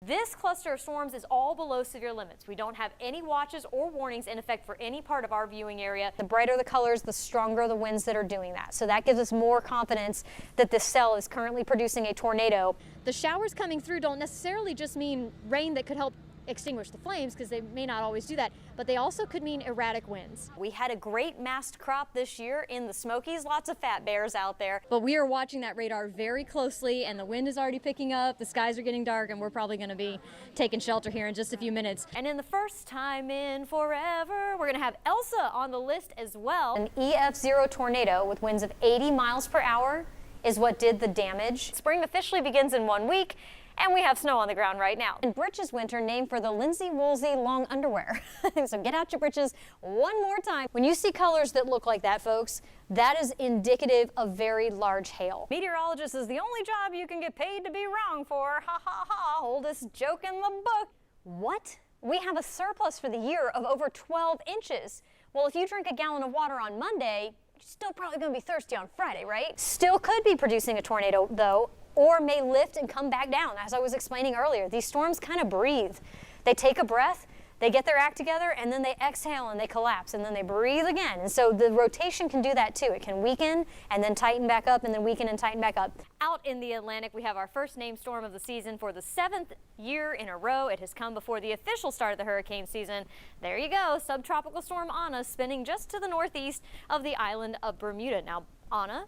This cluster of storms is all below severe limits. We don't have any watches or warnings in effect for any part of our viewing area. The brighter the colors, the stronger the winds that are doing that. So that gives us more confidence that this cell is currently producing a tornado. The showers coming through don't necessarily just mean rain that could help extinguish the flames, because they may not always do that, but they also could mean erratic winds. We had a great mast crop this year in the Smokies, lots of fat bears out there. But we are watching that radar very closely, and the wind is already picking up, the skies are getting dark, and we're probably going to be taking shelter here in just a few minutes. And in the first time in forever, we're going to have Elsa on the list as well. An EF0 tornado with winds of 80 miles per hour is what did the damage. Spring officially begins in 1 week, and we have snow on the ground right now. And britches winter, named for the Lindsay Woolsey long underwear. So get out your britches one more time. When you see colors that look like that, folks, that is indicative of very large hail. Meteorologist is the only job you can get paid to be wrong for. Ha ha ha, oldest joke in the book. What? We have a surplus for the year of over 12 inches. Well, if you drink a gallon of water on Monday, you're still probably going to be thirsty on Friday, right? Still could be producing a tornado, though, or may lift and come back down. As I was explaining earlier, these storms kind of breathe. They take a breath, they get their act together, and then they exhale and they collapse, and then they breathe again. And so the rotation can do that too. It can weaken and then tighten back up, and then weaken and tighten back up. Out in the Atlantic, we have our first named storm of the season for the 7th year in a row. It has come before the official start of the hurricane season. There you go, subtropical storm Anna spinning just to the northeast of the island of Bermuda. Now, Anna,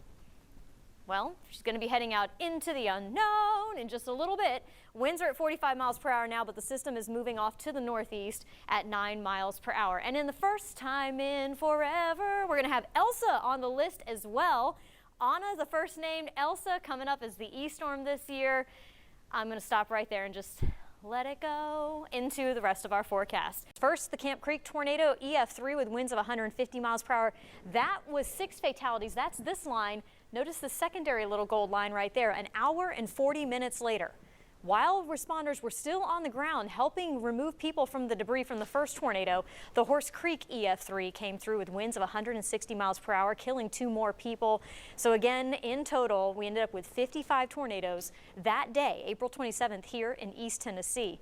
well, she's going to be heading out into the unknown in just a little bit. Winds are at 45 miles per hour now, but the system is moving off to the northeast at 9 miles per hour. And in the first time in forever, we're going to have Elsa on the list as well. Anna, the first named, Elsa coming up as the E-storm this year. I'm going to stop right there and just let it go into the rest of our forecast. First, the Camp Creek tornado, EF3 with winds of 150 miles per hour. That was 6 fatalities. That's this line. Notice the secondary little gold line right there, an hour and 40 minutes later. While responders were still on the ground helping remove people from the debris from the first tornado, the Horse Creek EF3 came through with winds of 160 miles per hour, killing 2 more people. So again, in total, we ended up with 55 tornadoes that day, April 27th, here in East Tennessee.